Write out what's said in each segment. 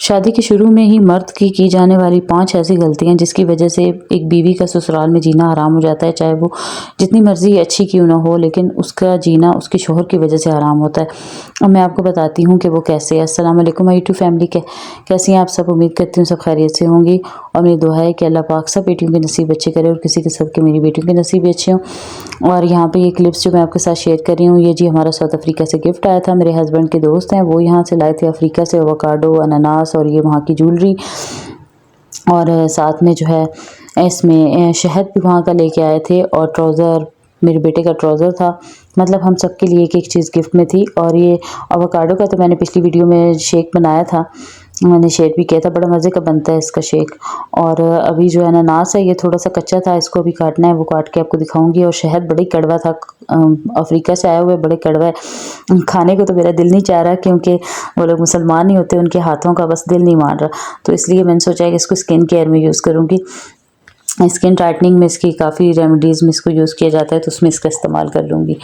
शादी के शुरू में ही मर्द की जाने वाली 5 ऐसी गलतियाँ जिसकी वजह से एक बीवी का ससुराल में जीना हराम हो जाता है, चाहे वो जितनी मर्ज़ी अच्छी क्यों ना हो, लेकिन उसका जीना उसके शौहर की वजह से हराम होता है। अब मैं आपको बताती हूँ कि वो कैसे है। अस्सलाम वालेकुम माय यूट्यूब फैमिली, कैसी हैं आप सब? उम्मीद करती हूँ सब खैरियत से होंगी और मेरी दुआ है कि अल्लाह पाक सब बेटियों के नसीब अच्छे करे और किसी के सदके मेरी बेटियों के नसीब भी अच्छे हों। और यहाँ पे ये क्लिप्स जो मैं आपके साथ शेयर कर रही हूँ, ये जी हमारा साउथ अफ्रीका से गिफ्ट आया था। मेरे हस्बैंड के दोस्त हैं, वो यहाँ से लाए थे अफ्रीका से एवोकाडो, अनानास और ये वहाँ की ज्वेलरी, और साथ में जो है इसमें शहद भी वहाँ का लेके आए थे, और ट्राउज़र, मेरे बेटे का ट्राउज़र था। मतलब हम सब के लिए एक एक चीज़ गिफ्ट में थी। और ये एवोकाडो का तो मैंने पिछली वीडियो में शेक बनाया था, मैंने शेयर भी किया था, बड़ा मज़े का बनता है इसका शेक। और अभी जो अनानास है ये थोड़ा सा कच्चा था, इसको अभी काटना है, वो काट के आपको दिखाऊंगी। और शहद बड़ी कड़वा था, अफ्रीका से आए हुए बड़े कड़वा है, खाने को तो मेरा दिल नहीं चाह रहा क्योंकि वो लोग मुसलमान नहीं होते, उनके हाथों का बस दिल नहीं मान रहा। तो इसलिए मैंने सोचा कि इसको स्किन केयर में यूज़ करूँगी। स्किन टाइटनिंग में इसकी काफ़ी रेमेडीज़ में इसको यूज़ किया जाता है, तो उसमें इसका इस्तेमाल कर लूँगी।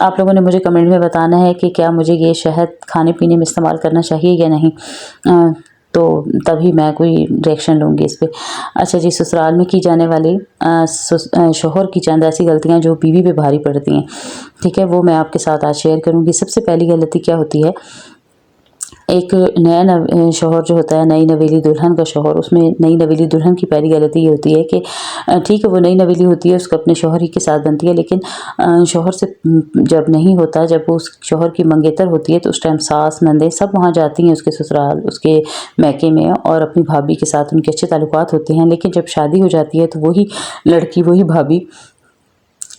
आप लोगों ने मुझे कमेंट में बताना है कि क्या मुझे ये शहद खाने पीने में इस्तेमाल करना चाहिए या नहीं, तो तभी मैं कोई रिएक्शन लूँगी इस पे। अच्छा जी, ससुराल में की जाने वाली शौहर की चंद ऐसी गलतियाँ जो बीवी पे भारी पड़ती हैं, ठीक है, वो मैं आपके साथ आज शेयर करूँगी। सबसे पहली गलती क्या होती है, एक नया शौहर जो होता है, नई नवेली दुल्हन का शौहर, उसमें नई नवेली दुल्हन की पहली गलती ये होती है कि ठीक है वो नई नवेली होती है, उसको अपने शौहर ही के साथ बनती है, लेकिन शौहर से जब नहीं होता, जब वो उस शौहर की मंगेतर होती है, तो उस टाइम सास नंदे सब वहाँ जाती हैं उसके ससुराल, उसके मैके में, और अपनी भाभी के साथ उनके अच्छे ताल्लुकात होते हैं। लेकिन जब शादी हो जाती है तो वही लड़की, वही भाभी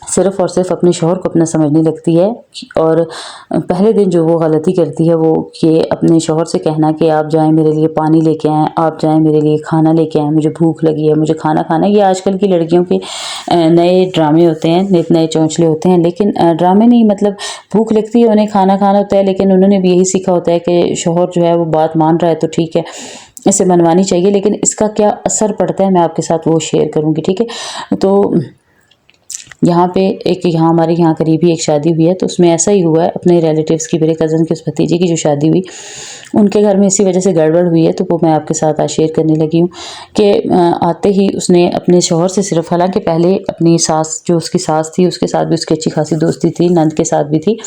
सिर्फ़ और सिर्फ अपने शौहर को अपना समझने लगती है। और पहले दिन जो वो गलती करती है वो कि अपने शौहर से कहना कि आप जाएँ मेरे लिए पानी लेके आएँ, आप जाएँ मेरे लिए खाना लेके आएँ, मुझे भूख लगी है, मुझे खाना खाना है। ये आजकल की लड़कियों के नए ड्रामे होते हैं, नित नए चौंचले होते हैं, लेकिन ड्रामे नहीं, मतलब भूख लगती है, उन्हें खाना खाना होता है, लेकिन उन्होंने भी यही सीखा होता है कि शौहर जो है वो बात मान रहा है तो ठीक है, इसे मनवानी चाहिए। लेकिन इसका क्या असर पड़ता है मैं आपके साथ वो शेयर करूँगी, ठीक है। तो यहाँ पे यहाँ हमारे यहाँ करीब ही एक शादी हुई है, तो उसमें ऐसा ही हुआ है, अपने रिलेटिव्स की, मेरे कज़न के उस भतीजे की जो शादी हुई, उनके घर में इसी वजह से गड़बड़ हुई है। तो वो मैं आपके साथ आज शेयर करने लगी हूँ कि आते ही उसने अपने शौहर से सिर्फ, हालांकि पहले अपनी सास, जो उसकी सास थी, उसके साथ भी उसकी अच्छी खासी दोस्ती थी, नंद के साथ भी थी,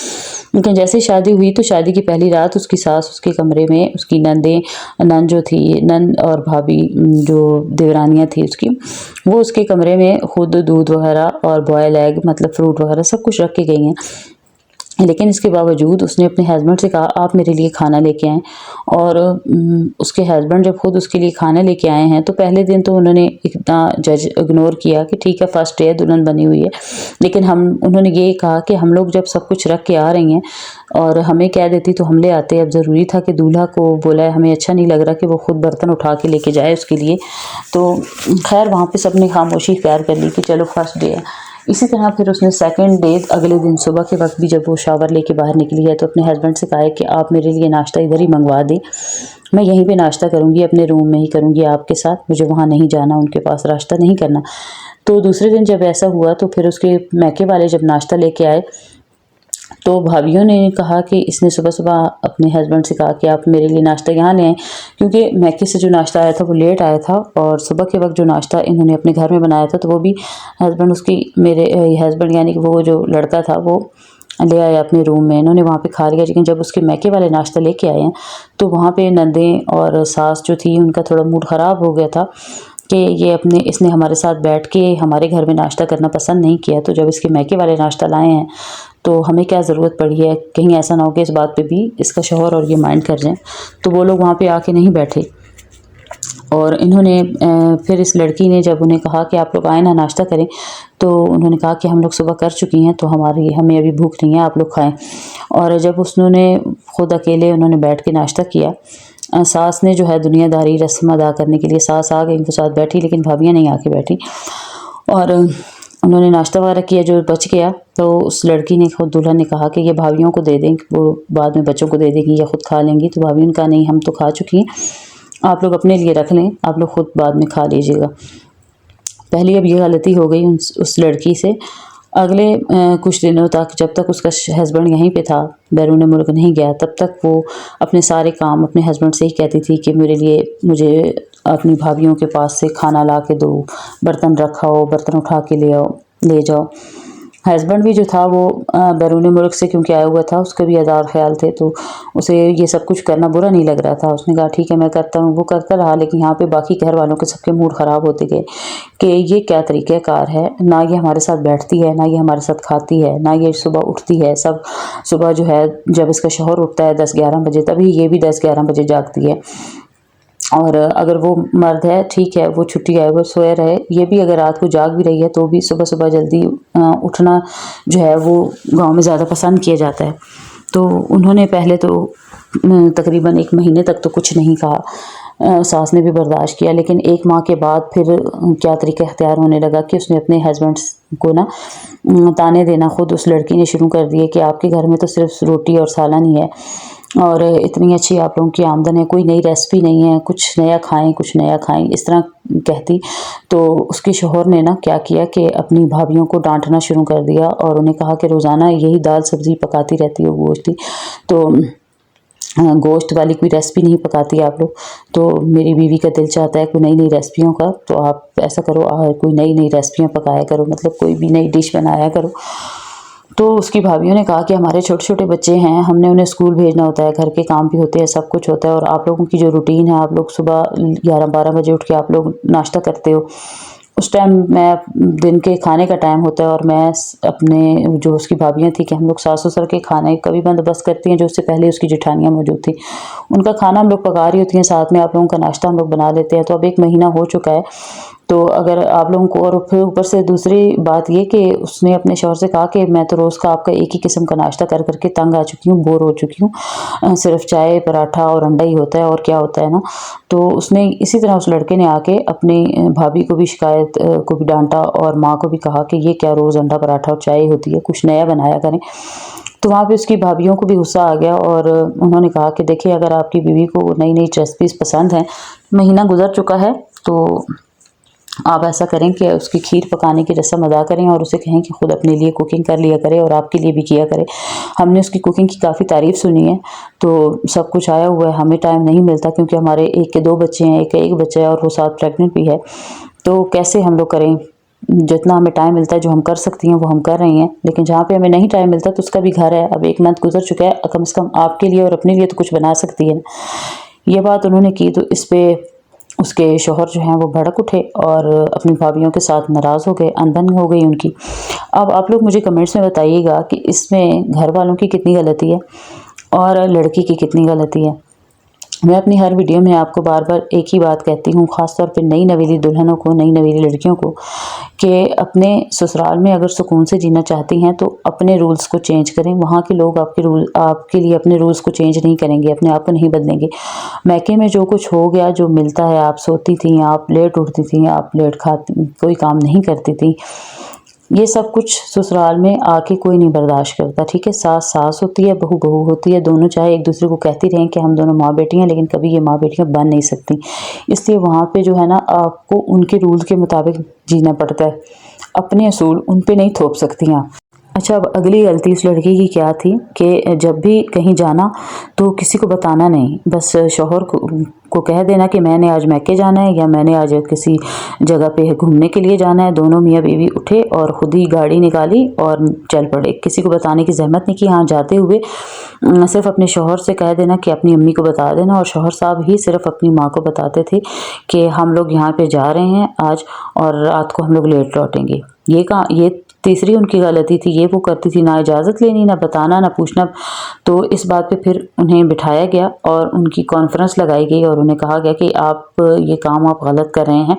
लेकिन जैसे शादी हुई तो शादी की पहली रात उसकी सास उसके कमरे में, उसकी नंद जो थी, नंद और भाभी जो देवरानियाँ थी उसकी, वो उसके कमरे में खुद दूध वगैरह और बॉयल एग, मतलब फ्रूट वगैरह सब कुछ रख के गई हैं। लेकिन इसके बावजूद उसने अपने हस्बैंड से कहा आप मेरे लिए खाना लेके आएँ। और उसके हस्बैंड जब खुद उसके लिए खाना लेके आए हैं, तो पहले दिन तो उन्होंने इतना इग्नोर किया कि ठीक है फर्स्ट डे दुल्हन बनी हुई है, लेकिन उन्होंने ये कहा कि हम लोग जब सब कुछ रख के आ रही हैं और हमें कह देती तो हम ले आते। अब ज़रूरी था कि दूल्हा को बोला है, हमें अच्छा नहीं लग रहा कि वो खुद बर्तन उठा के लेके जाए उसके लिए। तो खैर वहाँ पे सबने खामोशी इख्तियार कर ली कि चलो फर्स्ट डे है। इसी तरह फिर उसने सेकंड डे अगले दिन सुबह के वक्त भी जब वो शावर लेके बाहर निकली है, तो अपने हस्बैंड से कहा है कि आप मेरे लिए नाश्ता इधर ही मंगवा दें, मैं यहीं पे नाश्ता करूँगी, अपने रूम में ही करूँगी आपके साथ, मुझे वहाँ नहीं जाना, उनके पास नाश्ता नहीं करना। तो दूसरे दिन जब ऐसा हुआ तो फिर उसके मैके वाले जब नाश्ता लेके आए, तो भाभियों ने कहा कि इसने सुबह सुबह अपने हस्बैंड से कहा कि आप मेरे लिए नाश्ता यहाँ ले आएँ, क्योंकि मैके से जो नाश्ता आया था वो लेट आया था, और सुबह के वक्त जो नाश्ता इन्होंने अपने घर में बनाया था तो वो भी हस्बैंड उसकी, मेरे हस्बैंड यानी कि वो जो लड़का था वो ले आया अपने रूम में, इन्होंने वहाँ पे खा लिया। लेकिन जब उसके मैके वाले नाश्ता लेके आए हैं तो वहाँ पे नंदें और सास जो थी उनका थोड़ा मूड ख़राब हो गया था कि इसने हमारे साथ बैठ के हमारे घर में नाश्ता करना पसंद नहीं किया, तो जब इसके मैके वाले नाश्ता लाए हैं तो हमें क्या ज़रूरत पड़ी है, कहीं ऐसा ना हो कि इस बात पे भी इसका शौहर और ये माइंड कर जाएं। तो वो लोग वहाँ पे आके नहीं बैठे, और इन्होंने फिर इस लड़की ने जब उन्हें कहा कि आप लोग आए ना नाश्ता करें, तो उन्होंने कहा कि हम लोग सुबह कर चुकी हैं, तो हमें अभी भूख नहीं है, आप लोग खाएं। और जब उन्होंने खुद अकेले उन्होंने बैठ के नाश्ता किया, सास ने जो है दुनियादारी रस्म अदा करने के लिए सास आ गई, उनके साथ बैठी, लेकिन भाभियाँ नहीं आके बैठी, और उन्होंने नाश्ता वगैरह किया जो बच गया। तो उस लड़की ने, खुद दुल्हन ने कहा कि ये भाभियों को दे दें, वो बाद में बच्चों को दे देंगी या खुद खा लेंगी। तो भाभियों ने कहा नहीं, हम तो खा चुकी हैं, आप लोग अपने लिए रख लें, आप लोग खुद बाद में खा लीजिएगा। पहली अब ये गलती हो गई उस लड़की से। अगले कुछ दिनों तक, जब तक उसका हस्बैंड यहीं पे था, बैरून मुल्क नहीं गया, तब तक वो अपने सारे काम अपने हस्बैंड से ही कहती थी कि मुझे अपनी भाभीयों के पास से खाना ला के दो, बर्तन रखाओ, बर्तन उठा के ले जाओ। हस्बैंड भी जो था वो बैरून मुल्क से क्योंकि आया हुआ था, उसके भी आज़ार ख़्याल थे, तो उसे ये सब कुछ करना बुरा नहीं लग रहा था। उसने कहा ठीक है मैं करता हूँ, वो करता रहा। लेकिन यहाँ पे बाकी घर वालों के सबके मूड ख़राब होते गए कि ये क्या तरीक़ेकार है, ना ये हमारे साथ बैठती है, ना ये हमारे साथ खाती है, ना ये सुबह उठती है। सब सुबह जो है जब इसका शौहर उठता है 10-11 बजे, तभी ये भी 10-11 बजे जागती है। और अगर वो मर्द है ठीक है, वो छुट्टी है, वो सोया रहे, ये भी अगर रात को जाग भी रही है तो भी सुबह-सुबह जल्दी उठना जो है वो गाँव में ज़्यादा पसंद किया जाता है। तो उन्होंने पहले तो तकरीबन 1 महीने तक तो कुछ नहीं कहा, सास ने भी बर्दाश्त किया। लेकिन 1 माह के बाद फिर क्या तरीका इख्तियार होने लगा कि उसने अपने हस्बैंड को ना ताने देना खुद उस लड़की ने शुरू कर दिए कि आपके घर में तो सिर्फ रोटी और सालन ही है, और इतनी अच्छी आप लोगों की आमदन है, कोई नई रेसिपी नहीं है, कुछ नया खाएं, कुछ नया खाएं, इस तरह कहती। तो उसके शौहर ने ना क्या किया कि अपनी भाभीयों को डांटना शुरू कर दिया और उन्हें कहा कि रोज़ाना यही दाल सब्ज़ी पकाती रहती हो, गोश्त ही तो गोश्त वाली कोई रेसिपी नहीं पकाती आप लोग। तो मेरी बीवी का दिल चाहता है कोई नई नई रेसिपियों का, तो आप ऐसा करो कोई नई नई रेसिपियाँ पकाया करो, मतलब कोई भी नई डिश बनाया करो। तो उसकी भाभीयों ने कहा कि हमारे छोटे-छोटे बच्चे हैं, हमने उन्हें स्कूल भेजना होता है, घर के काम भी होते हैं, सब कुछ होता है, और आप लोगों की जो रूटीन है, आप लोग सुबह 11-12 बजे उठ के आप लोग नाश्ता करते हो। उस टाइम मैं दिन के खाने का टाइम होता है और मैं अपने जो उसकी भाभियाँ थी कि हम लोग सास-ससुर के खाने का भी बंदोबस्त करती हैं, जो उससे पहले उसकी जेठानियाँ मौजूद थी। उनका खाना हम लोग पका रही होती हैं, साथ में आप लोगों का नाश्ता हम लोग बना लेते हैं। तो अब 1 महीना हो चुका है, तो अगर आप लोगों को, और फिर ऊपर से दूसरी बात ये कि उसने अपने शौहर से कहा कि मैं तो रोज़ का आपका एक ही किस्म का नाश्ता कर कर के तंग आ चुकी हूँ, बोर हो चुकी हूँ, सिर्फ चाय पराठा और अंडा ही होता है और क्या होता है ना। तो उसने इसी तरह उस लड़के ने आके अपनी भाभी को भी शिकायत को भी डांटा और माँ को भी कहा कि ये क्या रोज़ अंडा पराठा और चाय होती है, कुछ नया बनाया करें। तो वहाँ पे उसकी भाभीयों को भी गुस्सा आ गया और उन्होंने कहा कि देखिए अगर आपकी बीवी को नई नई रेसिपीज़ पसंद हैं, महीना गुजर चुका है, तो आप ऐसा करें कि उसकी खीर पकाने की रस्म अदा करें और उसे कहें कि खुद अपने लिए कुकिंग कर लिया करे और आपके लिए भी किया करे। हमने उसकी कुकिंग की काफ़ी तारीफ़ सुनी है, तो सब कुछ आया हुआ है, हमें टाइम नहीं मिलता क्योंकि हमारे एक के 2 बच्चे हैं, एक का 1 बच्चा है और वो साथ प्रेग्नेंट भी है। तो कैसे हम लोग करें? जितना हमें टाइम मिलता है, जो हम कर सकती हैं वो हम कर रही हैं, लेकिन जहाँ पे हमें नहीं टाइम मिलता तो उसका भी घर है। अब 1 मंथ गुजर चुका है, कम से कम आपके लिए और अपने लिए तो कुछ बना सकती है ना। ये बात उन्होंने की तो इस पे उसके शौहर जो हैं वो भड़क उठे और अपनी भाभीयों के साथ नाराज़ हो गए, अनबन हो गई उनकी। अब आप लोग मुझे कमेंट्स में बताइएगा कि इसमें घर वालों की कितनी गलती है और लड़की की कितनी गलती है। मैं अपनी हर वीडियो में आपको बार-बार एक ही बात कहती हूँ, ख़ास तौर पे नई नवेली दुल्हनों को, नई नवेली लड़कियों को, कि अपने ससुराल में अगर सुकून से जीना चाहती हैं तो अपने रूल्स को चेंज करें। वहाँ के लोग आपके लिए अपने रूल्स को चेंज नहीं करेंगे, अपने आप को नहीं बदलेंगे। मायके में जो कुछ हो गया, जो मिलता है, आप सोती थीं, आप लेट उठती थीं, आप लेट खाती, कोई काम नहीं करती थीं, ये सब कुछ ससुराल में आके कोई नहीं बर्दाश्त करता, ठीक है। सास सास होती है, बहू बहू होती है, दोनों चाहे एक दूसरे को कहती रहें कि हम दोनों माँ बेटी हैं, लेकिन कभी ये माँ बेटियाँ बन नहीं सकती। इसलिए वहाँ पे जो है ना, आपको उनके रूल के मुताबिक जीना पड़ता है, अपने असूल उन पे नहीं थोप सकती आप। अच्छा, अब अगली गलती इस लड़की की क्या थी कि जब भी कहीं जाना तो किसी को बताना नहीं, बस शौहर को कह देना कि मैंने आज मैके जाना है या मैंने आज किसी जगह पे घूमने के लिए जाना है। दोनों मियाँ बीवी उठे और खुद ही गाड़ी निकाली और चल पड़े। किसी को बताने की ज़हमत नहीं की। हाँ, जाते हुए सिर्फ अपने शौहर से कह देना कि अपनी अम्मी को बता देना, और शौहर साहब ही सिर्फ अपनी माँ को बताते थे कि हम लोग यहाँ पे जा रहे हैं आज और रात को हम लोग लेट लौटेंगे। ये तीसरी उनकी गलती थी, ये वो करती थी, ना इजाज़त लेनी, ना बताना, ना पूछना। तो इस बात पे फिर उन्हें बिठाया गया और उनकी कॉन्फ्रेंस लगाई गई और उन्हें कहा गया कि आप ये काम आप गलत कर रहे हैं।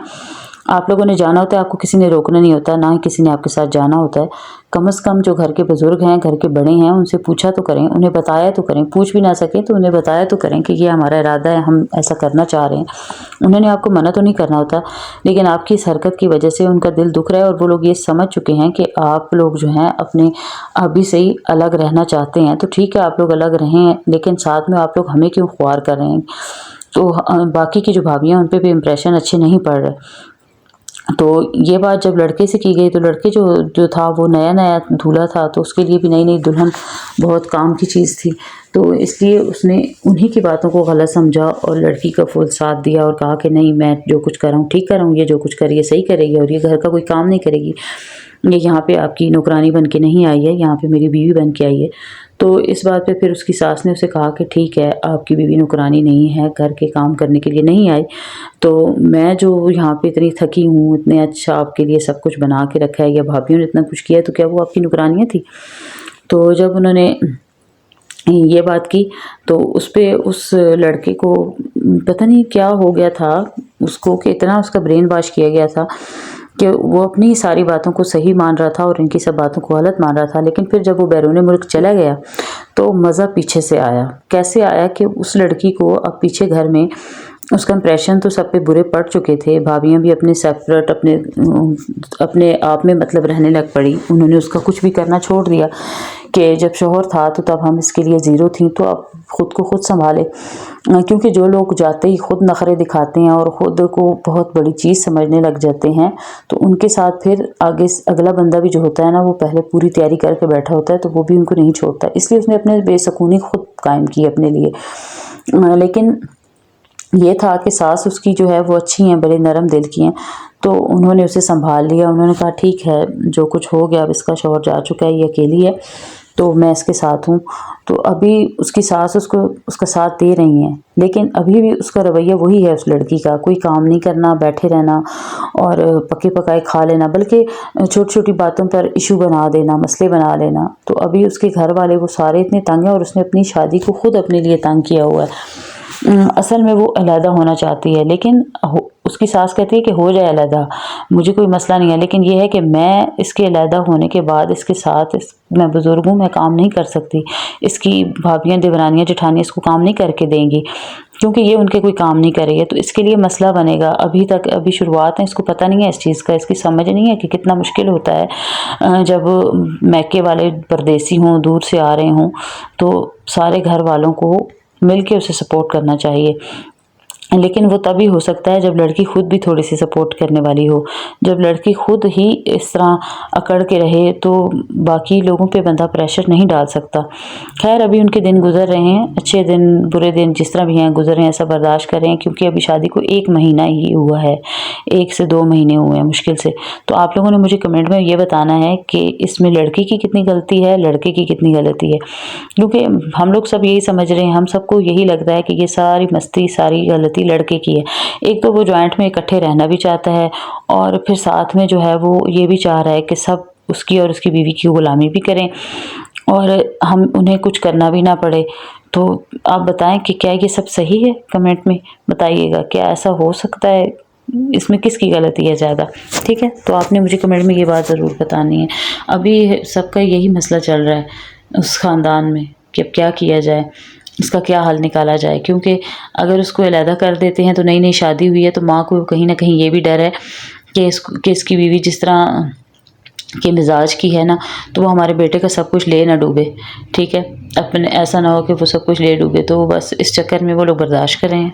आप लोगों ने जाना होता है, आपको किसी ने रोकना नहीं होता, ना ही किसी ने आपके साथ जाना होता है। कम से कम जो घर के बुज़ुर्ग हैं, घर के बड़े हैं, उनसे पूछा तो करें, उन्हें बताया तो करें। पूछ भी ना सकें तो उन्हें बताया तो करें कि ये हमारा इरादा है, हम ऐसा करना चाह रहे हैं। उन्होंने आपको मना तो नहीं करना होता, लेकिन आपकी इस हरकत की वजह से उनका दिल दुख रहा है और वो लोग ये समझ चुके हैं कि आप लोग जो हैं अपने अभी से ही अलग रहना चाहते हैं। तो ठीक है, आप लोग अलग रहें, लेकिन साथ में आप लोग हमें क्यों ख्वार कर रहे हैं। तो बाकी की जो भाभियाँ, उन पे भी इम्प्रेशन अच्छे नहीं पड़ रहे। तो ये बात जब लड़के से की गई तो लड़के जो जो था वो नया नया दूल्हा था, तो उसके लिए भी नई नई दुल्हन बहुत काम की चीज़ थी। तो इसलिए उसने उन्हीं की बातों को गलत समझा और लड़की का फुल साथ दिया और कहा कि नहीं, मैं जो कुछ कर रहा हूँ ठीक कर रहा हूँ, ये जो कुछ कर रही है सही करेगी और ये घर का कोई काम नहीं करेगी, ये यहाँ पे आपकी नौकरानी बन के नहीं आई है, यहाँ पे मेरी बीवी बन के आई है। तो इस बात पे फिर उसकी सास ने उसे कहा कि ठीक है, आपकी बीवी नौकरानी नहीं है, घर के काम करने के लिए नहीं आई, तो मैं जो यहाँ पे इतनी थकी हूँ, इतने अच्छा आपके लिए सब कुछ बना के रखा है या भाभीयों ने इतना कुछ किया है, तो क्या वो आपकी नौकरानियाँ थी? तो जब उन्होंने ये बात की तो उस पे उस लड़के को पता नहीं क्या हो गया था उसको, कि इतना उसका ब्रेन वॉश किया गया था कि वो अपनी सारी बातों को सही मान रहा था और इनकी सब बातों को गलत मान रहा था। लेकिन फिर जब वो बैरून मुल्क चला गया तो मज़ा पीछे से आया। कैसे आया कि उस लड़की को अब पीछे घर में उसका इम्प्रेशन तो सब पे बुरे पड़ चुके थे। भाभियाँ भी अपने सेपरेट अपने आप में मतलब रहने लग पड़ी। उन्होंने उसका कुछ भी करना छोड़ दिया कि जब शौहर था तो तब हम इसके लिए ज़ीरो थी, तो अब ख़ुद को खुद संभाले। क्योंकि जो लोग जाते ही खुद नखरे दिखाते हैं और ख़ुद को बहुत बड़ी चीज़ समझने लग जाते हैं, तो उनके साथ फिर आगे अगला बंदा भी जो होता है ना, वो पहले पूरी तैयारी करके बैठा होता है, तो वो भी उनको नहीं छोड़ता। इसलिए उसने अपने बेसुकूनी खुद कायम की अपने लिए। लेकिन ये था कि सास उसकी जो है वो अच्छी हैं, बड़े नरम दिल की हैं, तो उन्होंने उसे संभाल लिया। उन्होंने कहा ठीक है, जो कुछ हो गया अब इसका शौहर जा चुका है, ये अकेली है, तो मैं इसके साथ हूँ। तो अभी उसकी सास उसको उसका साथ दे रही हैं, लेकिन अभी भी उसका रवैया वही है उस लड़की का, कोई काम नहीं करना, बैठे रहना और पके पकाए खा लेना, बल्कि छोटी छोटी बातों पर इशू बना देना, मसले बना लेना। तो अभी उसके घर वाले वो सारे इतने तंग हैं और उसने अपनी शादी को खुद अपने लिए तंग किया हुआ है। असल में वो अलहदा होना चाहती है, लेकिन उसकी सास कहती है कि हो जाए अलहदा, मुझे कोई मसला नहीं है, लेकिन ये है कि मैं इसके अलहदा होने के बाद इसके साथ मैं बुज़ुर्ग हूँ, मैं काम नहीं कर सकती। इसकी भाभियाँ, देवरानियाँ, जेठानियाँ इसको काम नहीं करके देंगी, क्योंकि ये उनके कोई काम नहीं करेगी, तो इसके लिए मसला बनेगा। अभी शुरुआत है, इसको पता नहीं है इस चीज़ का, इसकी समझ नहीं है कि कितना मुश्किल होता है जब मैके वाले परदेसी हों, दूर से आ रहे हों, तो सारे घर वालों को मिल के उसे सपोर्ट करना चाहिए। लेकिन वो तभी हो सकता है जब लड़की खुद भी थोड़ी सी सपोर्ट करने वाली हो। जब लड़की खुद ही इस तरह अकड़ के रहे तो बाकी लोगों पे बंदा प्रेशर नहीं डाल सकता। खैर, अभी उनके दिन गुजर रहे हैं, अच्छे दिन बुरे दिन जिस तरह भी हैं गुजर रहे हैं, सब बर्दाश्त कर रहे हैं, क्योंकि अभी शादी को 1 महीना ही हुआ है, 1 से 2 महीने हुए हैं मुश्किल से। तो आप लोगों ने मुझे कमेंट में ये बताना है कि इसमें लड़की की कितनी गलती है, लड़के की कितनी गलती है, क्योंकि हम लोग सब यही समझ रहे हैं, हम सबको यही लगता है कि ये सारी मस्ती, सारी गलती लड़के की है। एक तो वो जॉइंट में इकट्ठे रहना भी चाहता है और फिर साथ में जो है वो ये भी चाह रहा है कि सब उसकी और उसकी बीवी की गुलामी भी करें और हम उन्हें कुछ करना भी ना पड़े। तो आप बताएं कि क्या ये सब सही है? कमेंट में बताइएगा, क्या ऐसा हो सकता है? इसमें किसकी गलती है ज़्यादा? ठीक है, तो आपने मुझे कमेंट में ये बात ज़रूर बतानी है। अभी सबका यही मसला चल रहा है उस ख़ानदान में कि अब क्या किया जाए, इसका क्या हल निकाला जाए, क्योंकि अगर उसको अलहदा कर देते हैं तो नई नई शादी हुई है, तो माँ को कहीं ना कहीं ये भी डर है कि इसकी बीवी जिस तरह के मिजाज की है ना, तो वो हमारे बेटे का सब कुछ ले ना डूबे। ठीक है, अपने ऐसा ना हो कि वो सब कुछ ले डूबे, तो बस इस चक्कर में वो लोग बर्दाश्त कर रहे हैं।